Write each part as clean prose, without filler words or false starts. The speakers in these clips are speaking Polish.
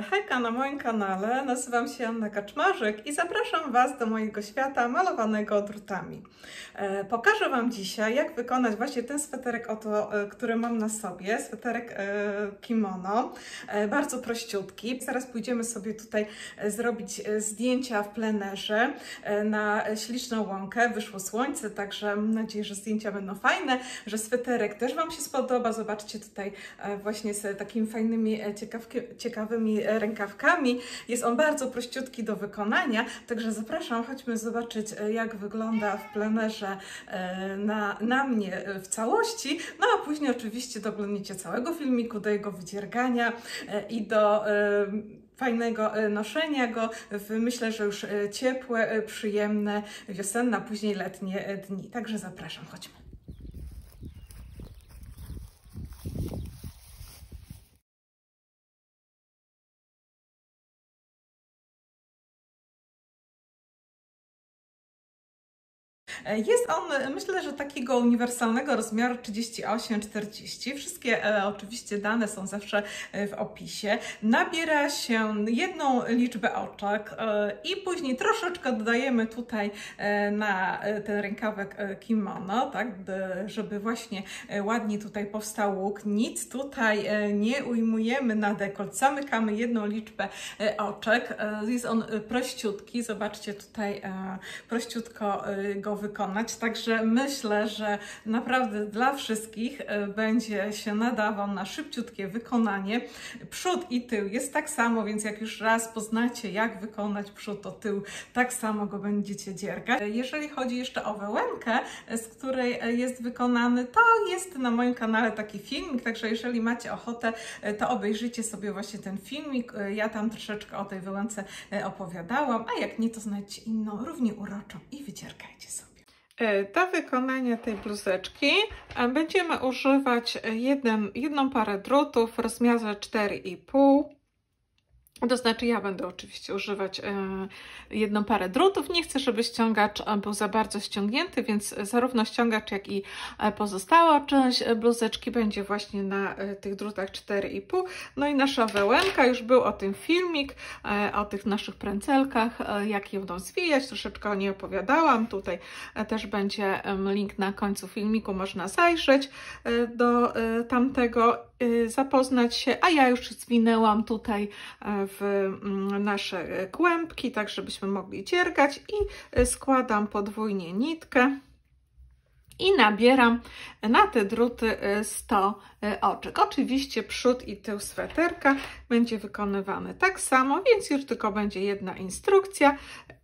Hejka na moim kanale, nazywam się Anna Kaczmarzyk i zapraszam Was do mojego świata malowanego drutami. Pokażę Wam dzisiaj, jak wykonać właśnie ten sweterek, który mam na sobie, sweterek kimono, bardzo prościutki. Zaraz pójdziemy sobie tutaj zrobić zdjęcia w plenerze na śliczną łąkę. Wyszło słońce, także mam nadzieję, że zdjęcia będą fajne, że sweterek też Wam się spodoba. Zobaczcie tutaj właśnie z takimi fajnymi, ciekawymi rękawkami. Jest on bardzo prościutki do wykonania, także zapraszam, chodźmy zobaczyć, jak wygląda w plenerze na mnie w całości, no a później oczywiście doglądniecie całego filmiku do jego wydziergania i do fajnego noszenia go w, myślę, że już ciepłe, przyjemne, wiosenne, a później letnie dni. Także zapraszam, chodźmy. Jest on, myślę, że takiego uniwersalnego rozmiaru 38-40. Wszystkie oczywiście dane są zawsze w opisie. Nabiera się jedną liczbę oczek i później troszeczkę dodajemy tutaj na ten rękawek kimono, tak, żeby właśnie ładnie tutaj powstał łuk. Nic tutaj nie ujmujemy na dekolt, zamykamy jedną liczbę oczek. Jest on prościutki, zobaczcie tutaj, prościutko go wykonać, także myślę, że naprawdę dla wszystkich będzie się nadawał na szybciutkie wykonanie. Przód i tył jest tak samo, więc jak już raz poznacie, jak wykonać przód, to tył tak samo go będziecie dziergać. Jeżeli chodzi jeszcze o wełenkę, z której jest wykonany, to jest na moim kanale taki filmik, także jeżeli macie ochotę, to obejrzyjcie sobie właśnie ten filmik. Ja tam troszeczkę o tej wełence opowiadałam, a jak nie, to znajdźcie inną, równie uroczą i wydziergajcie sobie. Do wykonania tej bluzeczki będziemy używać jedną parę drutów w rozmiarze 4,5. To znaczy ja będę oczywiście używać jedną parę drutów. Nie chcę, żeby ściągacz był za bardzo ściągnięty, więc zarówno ściągacz, jak i pozostała część bluzeczki będzie właśnie na tych drutach 4,5. No i nasza wełenka, już był o tym filmik, o tych naszych prędzelkach, jak ją zwijać, troszeczkę o niej opowiadałam. Tutaj też będzie link na końcu filmiku, można zajrzeć do tamtego, zapoznać się, a ja już zwinęłam tutaj w nasze kłębki, tak żebyśmy mogli dziergać i składam podwójnie nitkę i nabieram na te druty 100 oczek. Oczywiście przód i tył sweterka będzie wykonywany tak samo, więc już tylko będzie jedna instrukcja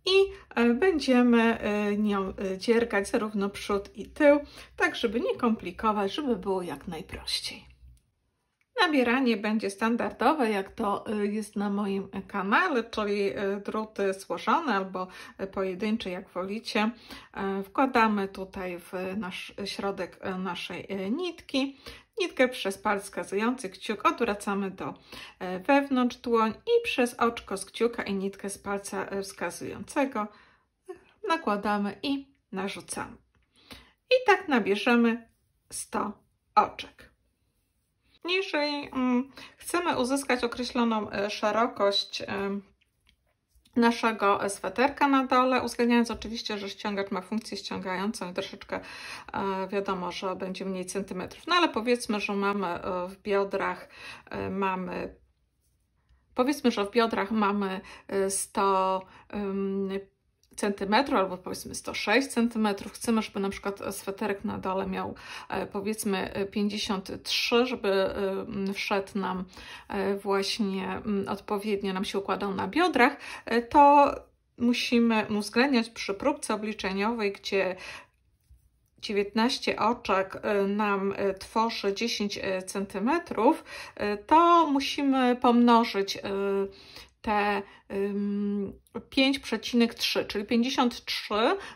i będziemy nią dziergać zarówno przód i tył, tak żeby nie komplikować, żeby było jak najprościej. Nabieranie będzie standardowe, jak to jest na moim kanale, czyli druty złożone albo pojedyncze, jak wolicie. Wkładamy tutaj w nasz środek naszej nitki. Nitkę przez palec wskazujący, kciuk odwracamy do wewnątrz dłoń i przez oczko z kciuka i nitkę z palca wskazującego nakładamy i narzucamy. I tak nabierzemy 100 oczek. Jeżeli chcemy uzyskać określoną szerokość naszego sweterka na dole, uwzględniając oczywiście, że ściągacz ma funkcję ściągającą i troszeczkę wiadomo, że będzie mniej centymetrów, no ale powiedzmy, że mamy w biodrach mamy 100 centymetrów albo powiedzmy 106 centymetrów. Chcemy, żeby na przykład sweterek na dole miał powiedzmy 53, żeby wszedł nam właśnie odpowiednio, nam się układał na biodrach, to musimy uwzględniać przy próbce obliczeniowej, gdzie 19 oczek nam tworzy 10 cm, to musimy pomnożyć te 5,3, czyli 53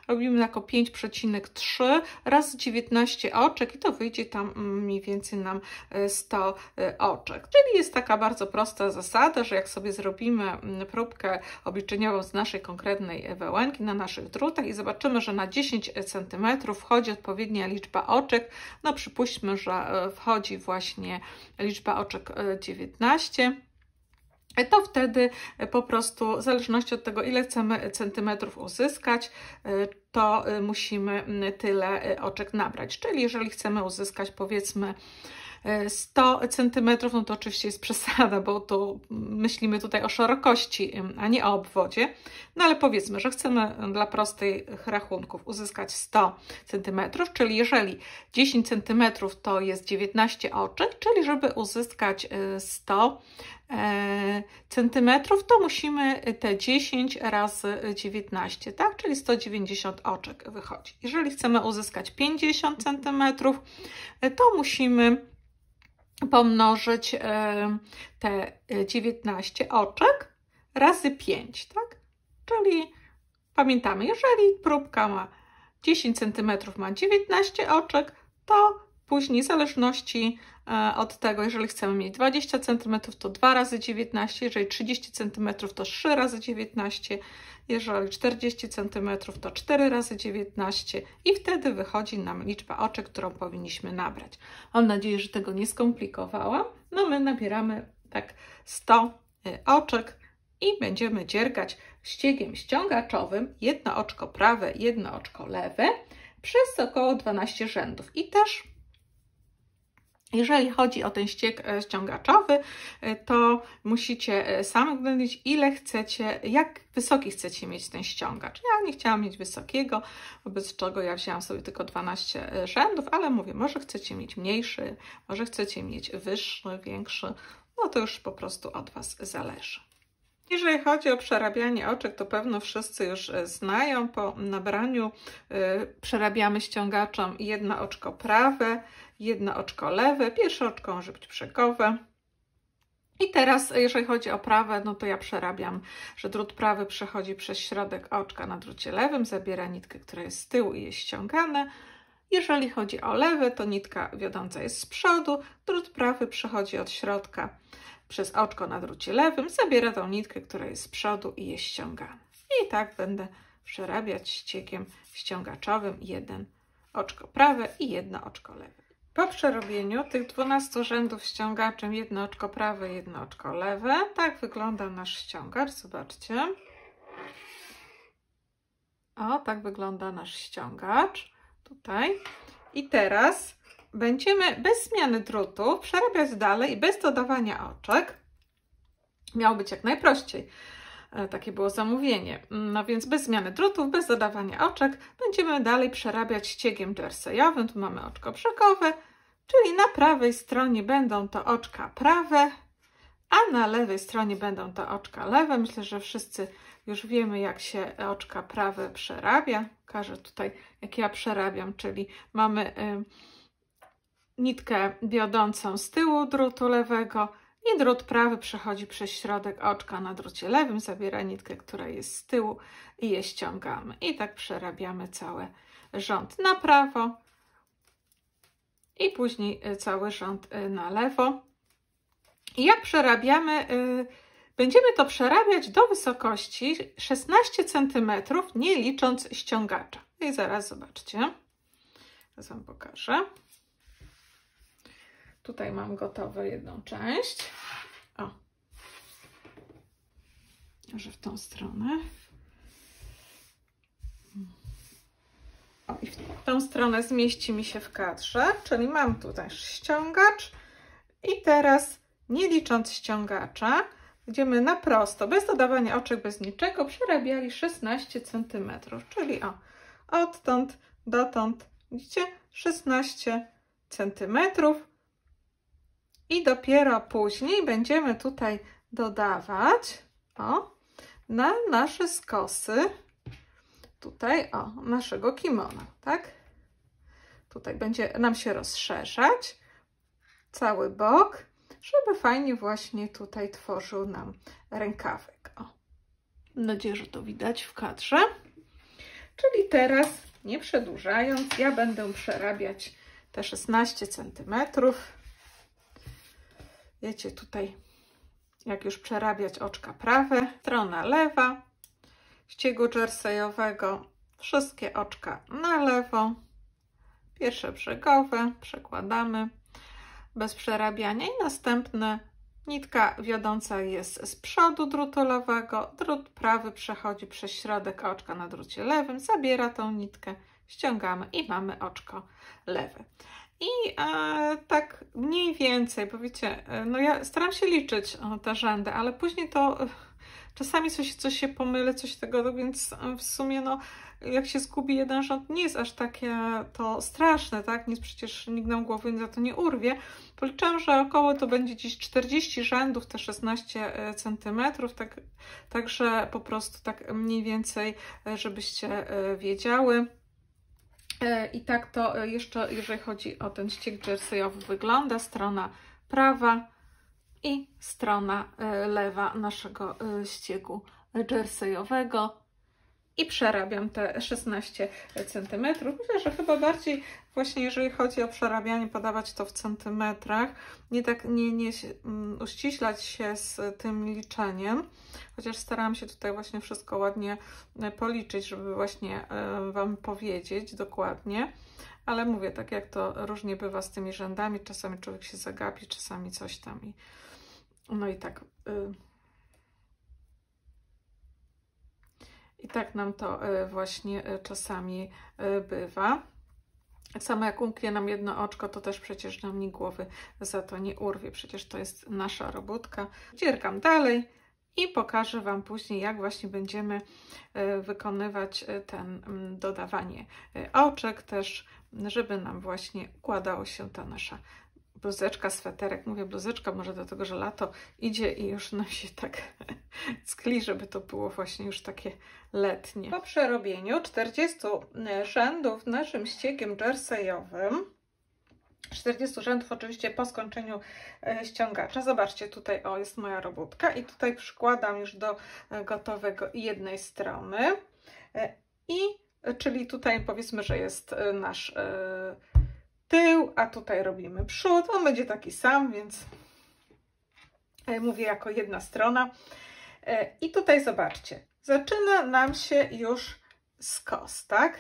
robimy jako 5,3 razy 19 oczek i to wyjdzie tam mniej więcej nam 100 oczek. Czyli jest taka bardzo prosta zasada, że jak sobie zrobimy próbkę obliczeniową z naszej konkretnej wełenki na naszych drutach i zobaczymy, że na 10 cm wchodzi odpowiednia liczba oczek, no przypuśćmy, że wchodzi właśnie liczba oczek 19, to wtedy po prostu w zależności od tego, ile chcemy centymetrów uzyskać, to musimy tyle oczek nabrać. Czyli jeżeli chcemy uzyskać powiedzmy 100 cm, no to oczywiście jest przesada, bo to myślimy tutaj o szerokości, a nie o obwodzie. No ale powiedzmy, że chcemy dla prostych rachunków uzyskać 100 cm, czyli jeżeli 10 cm to jest 19 oczek, czyli żeby uzyskać 100 centymetrów, to musimy te 10 razy 19, tak? Czyli 190 oczek wychodzi. Jeżeli chcemy uzyskać 50 centymetrów, to musimy pomnożyć te 19 oczek razy 5, tak? Czyli pamiętamy, jeżeli próbka ma 10 cm, ma 19 oczek, to później w zależności od tego, jeżeli chcemy mieć 20 cm, to 2 razy 19, jeżeli 30 cm, to 3 razy 19, jeżeli 40 cm, to 4 razy 19 i wtedy wychodzi nam liczba oczek, którą powinniśmy nabrać. Mam nadzieję, że tego nie skomplikowałam. No my nabieramy tak 100 oczek i będziemy dziergać ściegiem ściągaczowym jedno oczko prawe, jedno oczko lewe przez około 12 rzędów. I też jeżeli chodzi o ten ścieg ściągaczowy, to musicie sami uwzględnić, ile chcecie, jak wysoki chcecie mieć ten ściągacz. Ja nie chciałam mieć wysokiego, wobec czego ja wzięłam sobie tylko 12 rzędów, ale mówię, może chcecie mieć mniejszy, może chcecie mieć wyższy, większy, no to już po prostu od Was zależy. Jeżeli chodzi o przerabianie oczek, to pewno wszyscy już znają. Po nabraniu przerabiamy ściągaczem jedno oczko prawe, jedno oczko lewe. Pierwsze oczko może być brzegowe. I teraz, jeżeli chodzi o prawe, no to ja przerabiam, że drut prawy przechodzi przez środek oczka na drucie lewym, zabiera nitkę, która jest z tyłu i jest ściągane. Jeżeli chodzi o lewe, to nitka wiodąca jest z przodu, drut prawy przechodzi od środka przez oczko na drucie lewym, zabiera tą nitkę, która jest z przodu i jest ściągana. I tak będę przerabiać ściegiem ściągaczowym jedno oczko prawe i jedno oczko lewe. Po przerobieniu tych 12 rzędów ściągaczem jedno oczko prawe, jedno oczko lewe, tak wygląda nasz ściągacz, zobaczcie. O, tak wygląda nasz ściągacz tutaj. I teraz będziemy bez zmiany drutu przerabiać dalej i bez dodawania oczek. Miało być jak najprościej. Takie było zamówienie. No więc bez zmiany drutów, bez dodawania oczek będziemy dalej przerabiać ściegiem jerseyowym. Tu mamy oczko brzegowe, czyli na prawej stronie będą to oczka prawe, a na lewej stronie będą to oczka lewe. Myślę, że wszyscy już wiemy, jak się oczka prawe przerabia. Pokażę tutaj, jak ja przerabiam, czyli mamy nitkę wiodącą z tyłu drutu lewego i drut prawy przechodzi przez środek oczka na drucie lewym, zabiera nitkę, która jest z tyłu i je ściągamy. I tak przerabiamy cały rząd na prawo i później cały rząd na lewo. I jak przerabiamy, będziemy to przerabiać do wysokości 16 cm, nie licząc ściągacza. I zaraz zobaczcie, teraz Wam pokażę. Tutaj mam gotowe jedną część. O, może w tą stronę. O, i w tą stronę zmieści mi się w kadrze, czyli mam tutaj ściągacz i teraz, nie licząc ściągacza, będziemy na prosto, bez dodawania oczek, bez niczego, przerabiali 16 cm, czyli o, odtąd dotąd, widzicie, 16 cm. I dopiero później będziemy tutaj dodawać na nasze skosy, tutaj naszego kimona, tak? Tutaj będzie nam się rozszerzać cały bok, żeby fajnie właśnie tutaj tworzył nam rękawek. O, mam nadzieję, że to widać w kadrze. Czyli teraz, nie przedłużając, ja będę przerabiać te 16 cm. Wiecie, tutaj jak już przerabiać oczka prawe, strona lewa ściegu jerseyowego, wszystkie oczka na lewo, pierwsze brzegowe przekładamy bez przerabiania i następne Nitka wiodąca jest z przodu drutu lewego, drut prawy przechodzi przez środek oczka na drucie lewym, zabiera tą nitkę, ściągamy i mamy oczko lewe. I tak mniej więcej, bo wiecie, no ja staram się liczyć te rzędy, ale później to czasami coś się pomylę, coś tego, więc w sumie no jak się zgubi jeden rząd, nie jest aż takie to straszne, tak? Nic przecież nikt nam głowy za to nie urwie. Policzyłam, że około to będzie gdzieś 40 rzędów, te 16 cm, także po prostu tak mniej więcej, żebyście wiedziały. I tak to jeszcze, jeżeli chodzi o ten ścieg jerseyowy, wygląda. Strona prawa i strona lewa naszego ściegu jerseyowego. I przerabiam te 16 cm. Myślę, że chyba bardziej właśnie jeżeli chodzi o przerabianie, podawać to w centymetrach, nie uściślać się z tym liczeniem, chociaż starałam się tutaj właśnie wszystko ładnie policzyć, żeby właśnie Wam powiedzieć dokładnie, ale mówię, tak jak to różnie bywa z tymi rzędami, czasami człowiek się zagapi, czasami coś tam i no i tak... I tak nam to właśnie czasami bywa. Tak samo jak umknie nam jedno oczko, to też przecież nam nikt głowy za to nie urwie. Przecież to jest nasza robótka. Dziergam dalej i pokażę Wam później, jak właśnie będziemy wykonywać ten dodawanie oczek też, żeby nam właśnie układało się ta nasza bluzeczka, sweterek. Mówię bluzeczka, może dlatego, że lato idzie i już nam się tak skli, żeby to było właśnie już takie letnie. Po przerobieniu 40 rzędów naszym ściegiem jerseyowym, 40 rzędów oczywiście po skończeniu ściągacza. Zobaczcie, tutaj o, jest moja robótka i tutaj przykładam już do gotowego jednej strony i czyli tutaj powiedzmy, że jest nasz tył, a tutaj robimy przód. On będzie taki sam, więc mówię jako jedna strona. I tutaj zobaczcie, zaczyna nam się już skos, tak?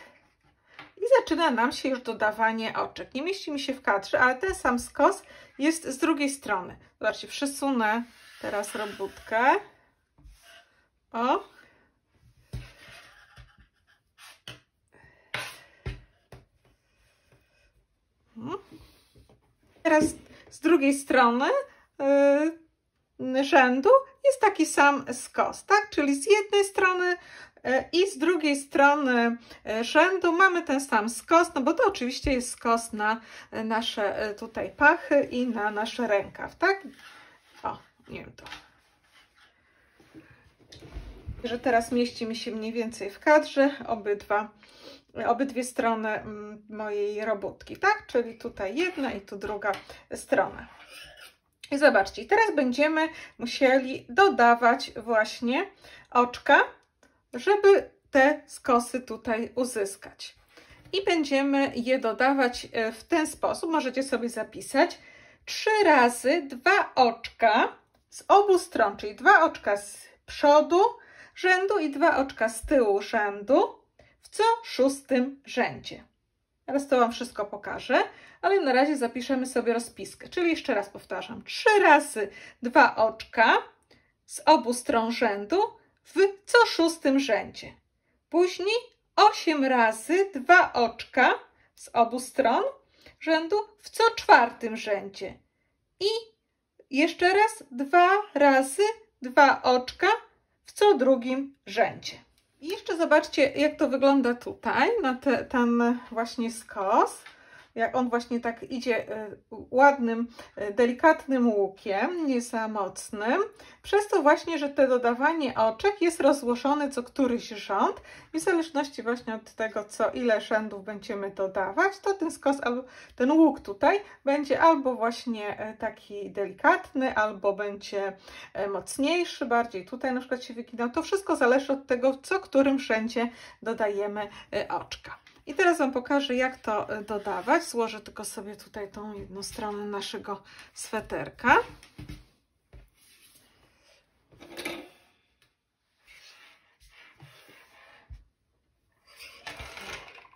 I zaczyna nam się już dodawanie oczek. Nie mieści mi się w kadrze, ale ten sam skos jest z drugiej strony. Zobaczcie, przesunę teraz robótkę. O. Teraz z drugiej strony rzędu jest taki sam skos, tak? Czyli z jednej strony i z drugiej strony rzędu mamy ten sam skos, no bo to oczywiście jest skos na nasze tutaj pachy i na nasz rękaw, tak? O, nie wiem to. Że teraz mieści mi się mniej więcej w kadrze obydwie strony mojej robótki, tak? Czyli tutaj jedna i tu druga strona. I zobaczcie, teraz będziemy musieli dodawać właśnie oczka, żeby te skosy tutaj uzyskać. I będziemy je dodawać w ten sposób, możecie sobie zapisać, 3 razy 2 oczka z obu stron, czyli 2 oczka z przodu rzędu i 2 oczka z tyłu rzędu w co 6 rzędzie. Teraz to Wam wszystko pokażę, ale na razie zapiszemy sobie rozpiskę. Czyli jeszcze raz powtarzam, 3 razy 2 oczka z obu stron rzędu w co 6 rzędzie. Później 8 razy 2 oczka z obu stron rzędu w co 4 rzędzie. I jeszcze raz 2 razy 2 oczka w co 2 rzędzie. I jeszcze zobaczcie, jak to wygląda tutaj, na ten właśnie skos. Jak on właśnie tak idzie ładnym, delikatnym łukiem, nie za mocnym. Przez to właśnie, że to dodawanie oczek jest rozłożone co któryś rząd i w zależności właśnie od tego, ile rzędów będziemy dodawać, to ten skos, albo ten łuk tutaj będzie albo właśnie taki delikatny, albo będzie mocniejszy, bardziej tutaj na przykład się wyginał. To wszystko zależy od tego, co którym rzędzie dodajemy oczka. I teraz Wam pokażę, jak to dodawać. Złożę tylko sobie tutaj tą jedną stronę naszego sweterka.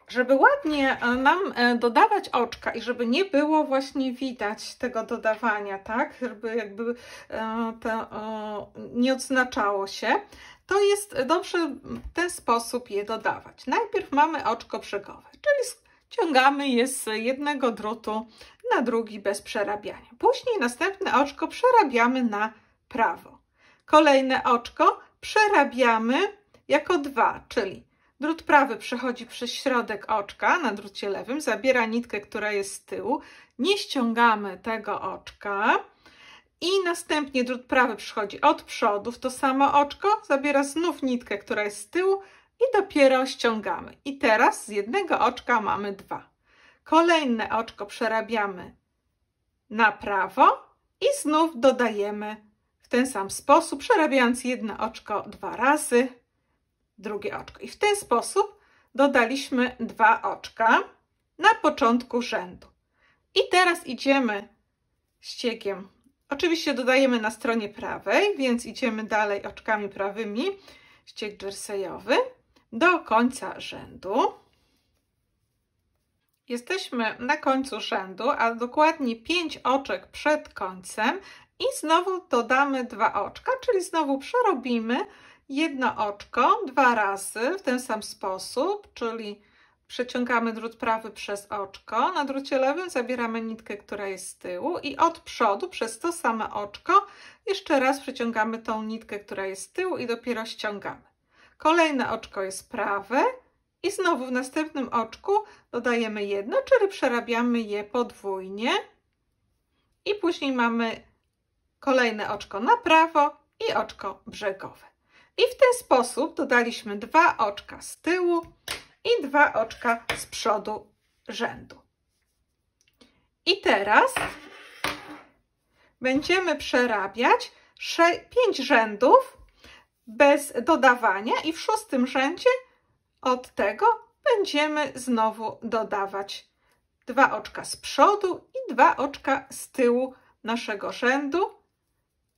Żeby ładnie nam dodawać oczka i żeby nie było właśnie widać tego dodawania, tak? Żeby jakby to nie odznaczało się, to jest dobrze w ten sposób je dodawać. Najpierw mamy oczko brzegowe, czyli ściągamy je z jednego drutu na drugi bez przerabiania. Później następne oczko przerabiamy na prawo. Kolejne oczko przerabiamy jako 2, czyli drut prawy przechodzi przez środek oczka na drucie lewym, zabiera nitkę, która jest z tyłu, nie ściągamy tego oczka i następnie drut prawy przychodzi od przodu w to samo oczko, zabiera znów nitkę, która jest z tyłu i dopiero ściągamy. I teraz z jednego oczka mamy 2. Kolejne oczko przerabiamy na prawo i znów dodajemy w ten sam sposób, przerabiając jedno oczko 2 razy, drugie oczko. I w ten sposób dodaliśmy 2 oczka na początku rzędu. I teraz idziemy ściegiem. Oczywiście dodajemy na stronie prawej, więc idziemy dalej oczkami prawymi, ścieg jerseyowy, do końca rzędu. Jesteśmy na końcu rzędu, a dokładnie 5 oczek przed końcem i znowu dodamy 2 oczka, czyli znowu przerobimy jedno oczko 2 razy w ten sam sposób, czyli przeciągamy drut prawy przez oczko, na drucie lewym zabieramy nitkę, która jest z tyłu i od przodu przez to samo oczko jeszcze raz przeciągamy tą nitkę, która jest z tyłu i dopiero ściągamy. Kolejne oczko jest prawe i znowu w następnym oczku dodajemy jedno, czyli przerabiamy je podwójnie i później mamy kolejne oczko na prawo i oczko brzegowe. I w ten sposób dodaliśmy 2 oczka z tyłu i 2 oczka z przodu rzędu. I teraz będziemy przerabiać 5 rzędów bez dodawania i w 6. rzędzie od tego będziemy znowu dodawać 2 oczka z przodu i 2 oczka z tyłu naszego rzędu.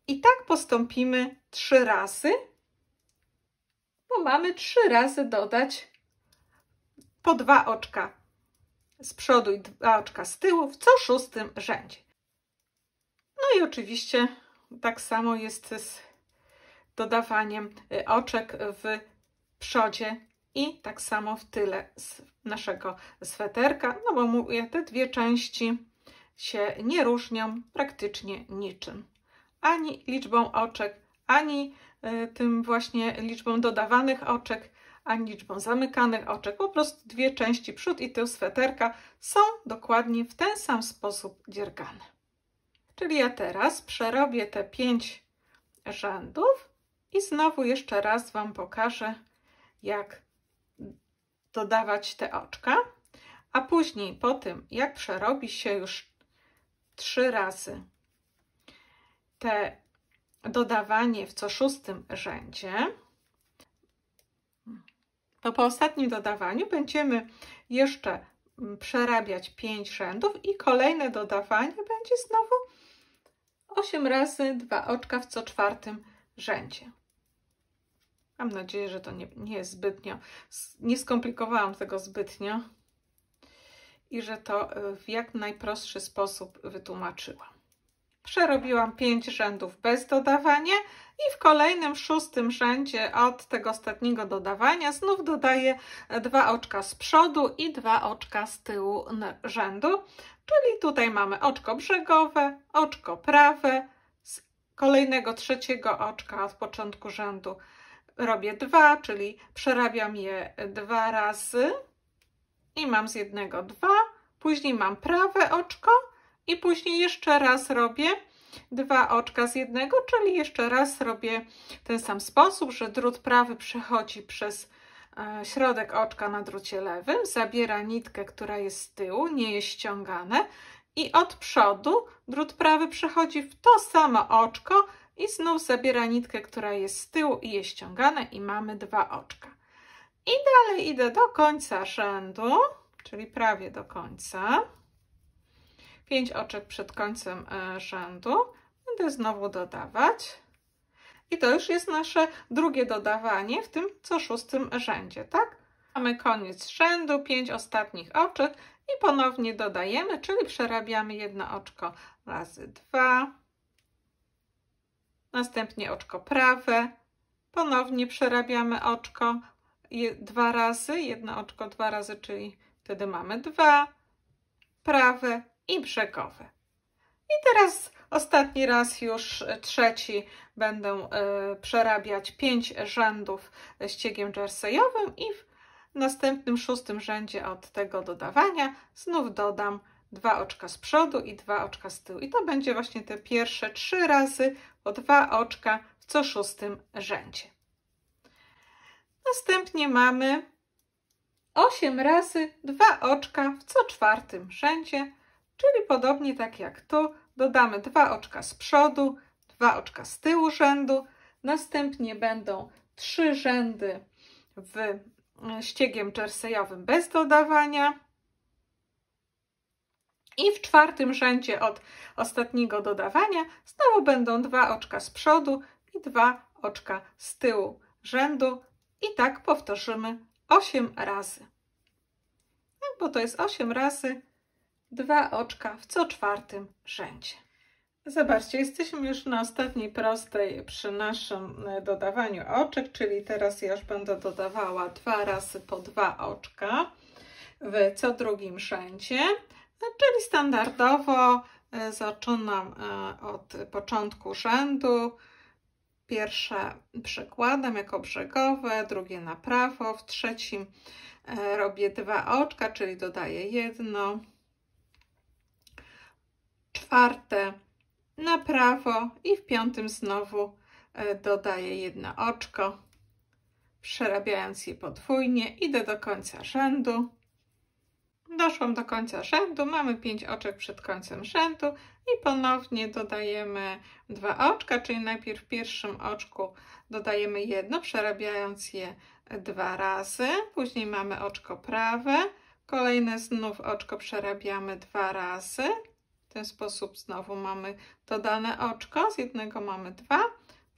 I tak postąpimy 3 razy, bo mamy 3 razy dodać po 2 oczka z przodu i 2 oczka z tyłu w co 6. rzędzie. No i oczywiście tak samo jest z dodawaniem oczek w przodzie i tak samo w tyle z naszego sweterka, no bo mówię, te dwie części się nie różnią praktycznie niczym. Ani liczbą oczek, ani tym właśnie liczbą dodawanych oczek, ani liczbą zamykanych oczek. Po prostu dwie części, przód i tył sweterka, są dokładnie w ten sam sposób dziergane. Czyli ja teraz przerobię te 5 rzędów i znowu jeszcze raz Wam pokażę, jak dodawać te oczka. A później po tym, jak przerobi się już 3 razy te dodawanie w co 6. rzędzie, to po ostatnim dodawaniu będziemy jeszcze przerabiać 5 rzędów i kolejne dodawanie będzie znowu 8 razy 2 oczka w co 4. rzędzie. Mam nadzieję, że to nie jest zbytnio, nie skomplikowałam tego zbytnio i że to w jak najprostszy sposób wytłumaczyłam. Przerobiłam 5 rzędów bez dodawania i w kolejnym 6. rzędzie od tego ostatniego dodawania znów dodaję 2 oczka z przodu i 2 oczka z tyłu rzędu, czyli tutaj mamy oczko brzegowe, oczko prawe, z kolejnego 3. oczka od początku rzędu robię 2, czyli przerabiam je 2 razy i mam z jednego 2, później mam prawe oczko i później jeszcze raz robię 2 oczka z jednego, czyli jeszcze raz robię w ten sam sposób, że drut prawy przechodzi przez środek oczka na drucie lewym, zabiera nitkę, która jest z tyłu, nie jest ściągane i od przodu drut prawy przechodzi w to samo oczko i znów zabiera nitkę, która jest z tyłu i jest ściągane i mamy 2 oczka. I dalej idę do końca rzędu, czyli prawie do końca. 5 oczek przed końcem rzędu. Będę znowu dodawać. I to już jest nasze drugie dodawanie w tym co 6. rzędzie, tak? Mamy koniec rzędu, 5 ostatnich oczek i ponownie dodajemy, czyli przerabiamy jedno oczko razy 2, następnie oczko prawe, ponownie przerabiamy oczko 2 razy, jedno oczko 2 razy, czyli wtedy mamy 2, prawe i brzegowe. I teraz ostatni raz, już trzeci, będę przerabiać 5 rzędów ściegiem jerseyowym i w następnym 6. rzędzie od tego dodawania znów dodam 2 oczka z przodu i 2 oczka z tyłu. I to będzie właśnie te pierwsze 3 razy po 2 oczka w co 6. rzędzie. Następnie mamy 8 razy 2 oczka w co 4. rzędzie, czyli podobnie tak jak tu, dodamy 2 oczka z przodu, 2 oczka z tyłu rzędu, następnie będą 3 rzędy w ściegiem jerseyowym bez dodawania i w 4. rzędzie od ostatniego dodawania znowu będą 2 oczka z przodu i 2 oczka z tyłu rzędu i tak powtórzymy 8 razy. Bo to jest 8 razy 2 oczka w co 4. rzędzie. Zobaczcie, jesteśmy już na ostatniej prostej przy naszym dodawaniu oczek, czyli teraz ja już będę dodawała 2 razy po 2 oczka w co 2. rzędzie, czyli standardowo zaczynam od początku rzędu. Pierwsze przekładam jako brzegowe, drugie na prawo, w 3. robię 2 oczka, czyli dodaję jedno, 4. na prawo i w 5. znowu dodaję jedno oczko, przerabiając je podwójnie. Idę do końca rzędu. Doszłam do końca rzędu, mamy 5 oczek przed końcem rzędu i ponownie dodajemy 2 oczka, czyli najpierw w pierwszym oczku dodajemy jedno, przerabiając je 2 razy, później mamy oczko prawe, kolejne znów oczko przerabiamy 2 razy, w ten sposób znowu mamy dodane oczko, z jednego mamy 2,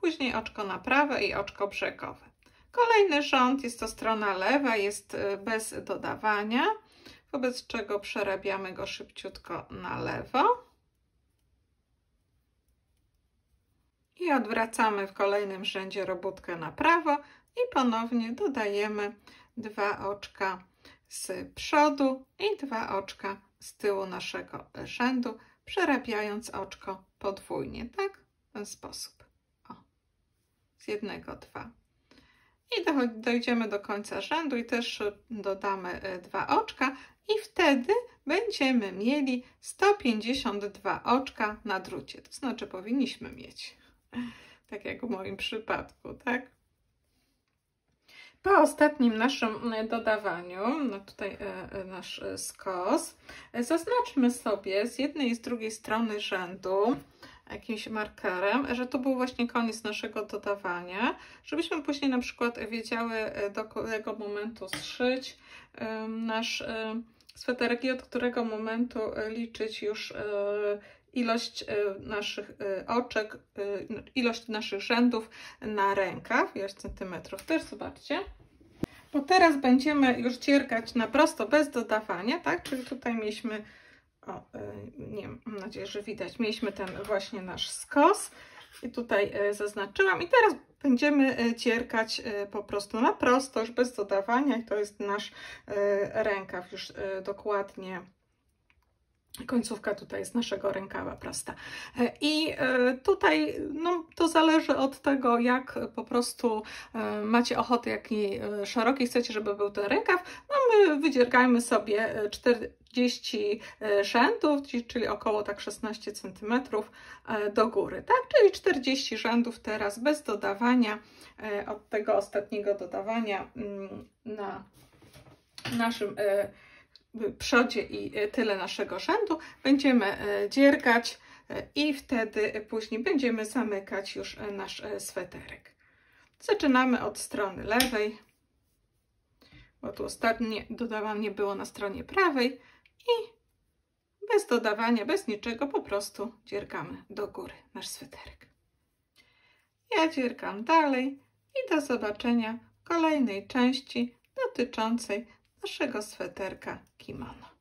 później oczko na prawe i oczko brzegowe. Kolejny rząd, jest to strona lewa, jest bez dodawania, wobec czego przerabiamy go szybciutko na lewo i odwracamy w kolejnym rzędzie robótkę na prawo i ponownie dodajemy 2 oczka z przodu i 2 oczka z tyłu naszego rzędu, przerabiając oczko podwójnie, tak? W ten sposób. O, z jednego 2. I dojdziemy do końca rzędu i też dodamy 2 oczka i wtedy będziemy mieli 152 oczka na drucie. To znaczy powinniśmy mieć, tak jak w moim przypadku, tak? Po ostatnim naszym dodawaniu, no tutaj nasz skos, zaznaczmy sobie z jednej i z drugiej strony rzędu jakimś markerem, że to był właśnie koniec naszego dodawania, żebyśmy później na przykład wiedziały, do którego momentu zszyć nasz sweterek i od którego momentu liczyć już ilość naszych oczek, ilość naszych rzędów na rękaw, ilość centymetrów też, zobaczcie. Bo teraz będziemy już dziergać na prosto bez dodawania, tak? Czyli tutaj mieliśmy, o, nie wiem, mam nadzieję, że widać, mieliśmy ten właśnie nasz skos i tutaj zaznaczyłam i teraz będziemy dziergać po prostu na prosto, już bez dodawania i to jest nasz rękaw już dokładnie. Końcówka tutaj jest naszego rękawa prosta. I tutaj no, to zależy od tego, jak po prostu macie ochotę, jaki szeroki chcecie, żeby był ten rękaw. No my wydziergajmy sobie 40 rzędów, czyli około tak 16 cm do góry, tak? Czyli 40 rzędów teraz bez dodawania, od tego ostatniego dodawania na naszym przodzie i tyle naszego rzędu będziemy dziergać i wtedy później będziemy zamykać już nasz sweterek. Zaczynamy od strony lewej, bo tu ostatnie dodawanie było na stronie prawej i bez dodawania, bez niczego po prostu dziergamy do góry nasz sweterek. Ja dziergam dalej i do zobaczenia w kolejnej części dotyczącej naszego sweterka kimono.